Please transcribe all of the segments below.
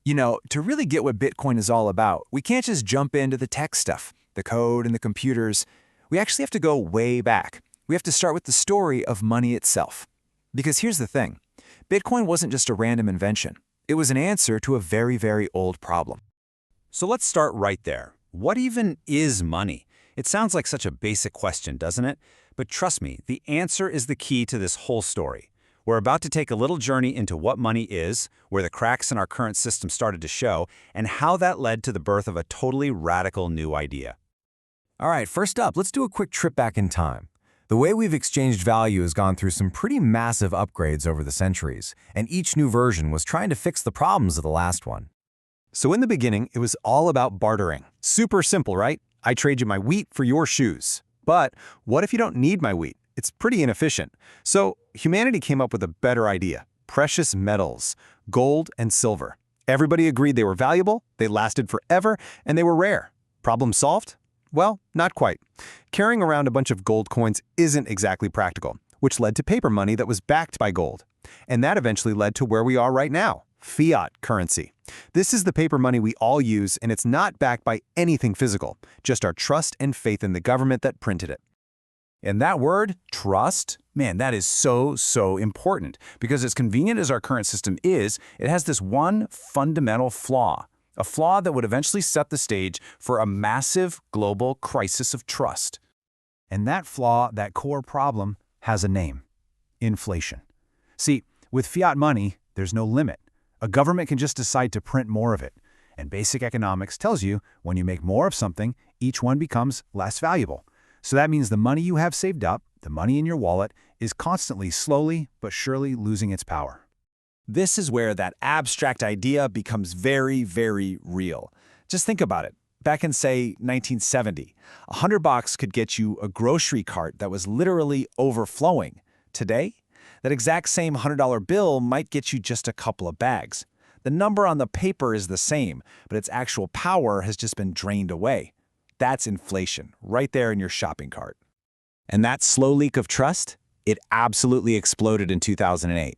To really get what Bitcoin is all about, we can't just jump into the tech stuff, the code and the computers. We actually have to go way back. We have to start with the story of money itself. Because here's the thing. Bitcoin wasn't just a random invention. It was an answer to a very, very old problem. So let's start right there. What even is money? It sounds like such a basic question, doesn't it? But trust me, the answer is the key to this whole story. We're about to take a little journey into what money is, where the cracks in our current system started to show, and how that led to the birth of a totally radical new idea. All right, first up, let's do a quick trip back in time. The way we've exchanged value has gone through some pretty massive upgrades over the centuries, and each new version was trying to fix the problems of the last one. So in the beginning, it was all about bartering. Super simple, right? I trade you my wheat for your shoes. But what if you don't need my wheat? It's pretty inefficient. So humanity came up with a better idea: precious metals, gold and silver. Everybody agreed they were valuable, they lasted forever, and they were rare. Problem solved? Well, not quite. Carrying around a bunch of gold coins isn't exactly practical, which led to paper money that was backed by gold. And that eventually led to where we are right now: fiat currency. This is the paper money we all use, and it's not backed by anything physical, just our trust and faith in the government that printed it. And that word, trust, man, that is so important, because as convenient as our current system is, it has this one fundamental flaw, a flaw that would eventually set the stage for a massive global crisis of trust. And that flaw, that core problem, has a name: inflation. See, with fiat money, there's no limit. A government can just decide to print more of it. And basic economics tells you when you make more of something, each one becomes less valuable. So that means the money you have saved up, the money in your wallet, is constantly, slowly but surely losing its power. This is where that abstract idea becomes very, very real. Just think about it. Back in, say, 1970, $100 could get you a grocery cart that was literally overflowing. Today, that exact same $100 bill might get you just a couple of bags. The number on the paper is the same, but its actual power has just been drained away. That's inflation, right there in your shopping cart. And that slow leak of trust? It absolutely exploded in 2008.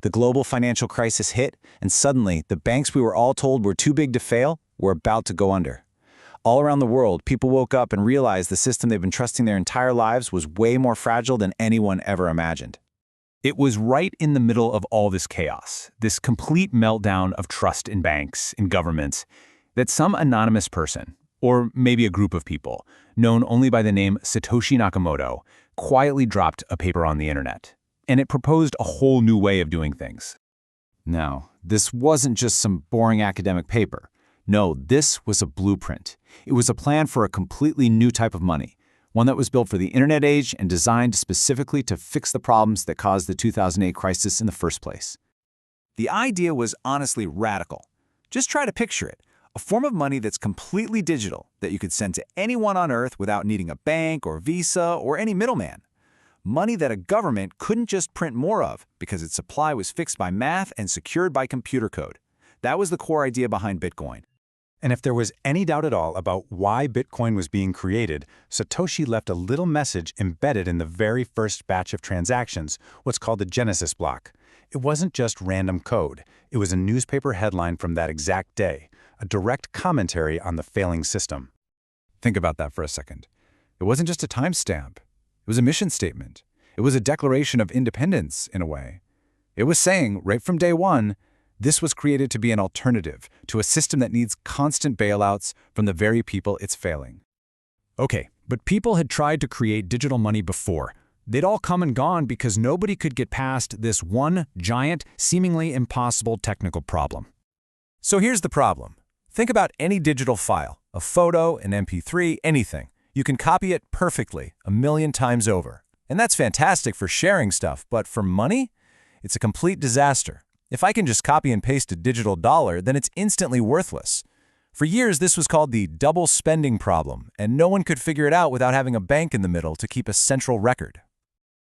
The global financial crisis hit, and suddenly the banks we were all told were too big to fail were about to go under. All around the world, people woke up and realized the system they've been trusting their entire lives was way more fragile than anyone ever imagined. It was right in the middle of all this chaos, this complete meltdown of trust in banks, in governments, that some anonymous person, or maybe a group of people, known only by the name Satoshi Nakamoto, quietly dropped a paper on the internet. And it proposed a whole new way of doing things. Now, this wasn't just some boring academic paper. No, this was a blueprint. It was a plan for a completely new type of money, one that was built for the internet age and designed specifically to fix the problems that caused the 2008 crisis in the first place. The idea was honestly radical. Just try to picture it. A form of money that's completely digital, that you could send to anyone on Earth without needing a bank or Visa or any middleman. Money that a government couldn't just print more of because its supply was fixed by math and secured by computer code. That was the core idea behind Bitcoin. And if there was any doubt at all about why Bitcoin was being created, Satoshi left a little message embedded in the very first batch of transactions, what's called the Genesis block. It wasn't just random code. It was a newspaper headline from that exact day, a direct commentary on the failing system. Think about that for a second. It wasn't just a timestamp. It was a mission statement. It was a declaration of independence, in a way. It was saying, right from day one, this was created to be an alternative to a system that needs constant bailouts from the very people it's failing. Okay, but people had tried to create digital money before. They'd all come and gone because nobody could get past this one giant, seemingly impossible technical problem. So here's the problem. Think about any digital file, a photo, an MP3, anything. You can copy it perfectly, 1,000,000 times over. And that's fantastic for sharing stuff, but for money? It's a complete disaster. If I can just copy and paste a digital dollar, then it's instantly worthless. For years, this was called the double spending problem, and no one could figure it out without having a bank in the middle to keep a central record.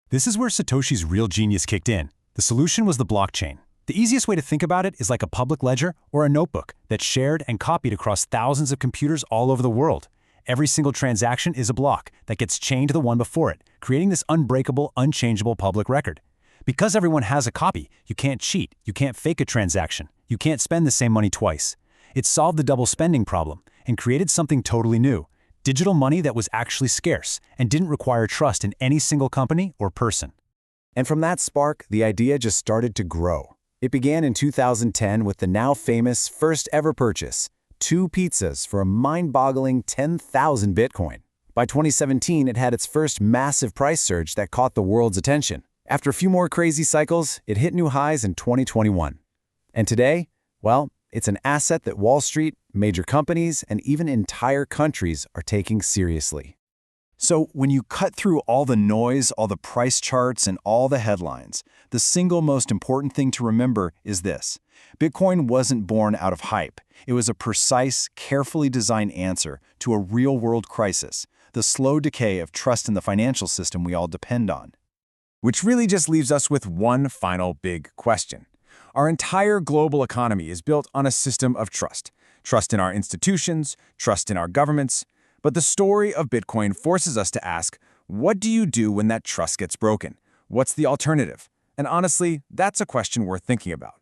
This is where Satoshi's real genius kicked in. The solution was the blockchain. The easiest way to think about it is like a public ledger or a notebook that's shared and copied across thousands of computers all over the world. Every single transaction is a block that gets chained to the one before it, creating this unbreakable, unchangeable public record. Because everyone has a copy, you can't cheat, you can't fake a transaction, you can't spend the same money twice. It solved the double spending problem and created something totally new: digital money that was actually scarce and didn't require trust in any single company or person. And from that spark, the idea just started to grow. It began in 2010 with the now famous first ever purchase, 2 pizzas for a mind-boggling 10,000 Bitcoin. By 2017, it had its first massive price surge that caught the world's attention. After a few more crazy cycles, it hit new highs in 2021. And today, well, it's an asset that Wall Street, major companies, and even entire countries are taking seriously. So when you cut through all the noise, all the price charts, and all the headlines, the single most important thing to remember is this: Bitcoin wasn't born out of hype. It was a precise, carefully designed answer to a real-world crisis, the slow decay of trust in the financial system we all depend on. Which really just leaves us with one final big question. Our entire global economy is built on a system of trust. Trust in our institutions, trust in our governments. But the story of Bitcoin forces us to ask, what do you do when that trust gets broken? What's the alternative? And honestly, that's a question worth thinking about.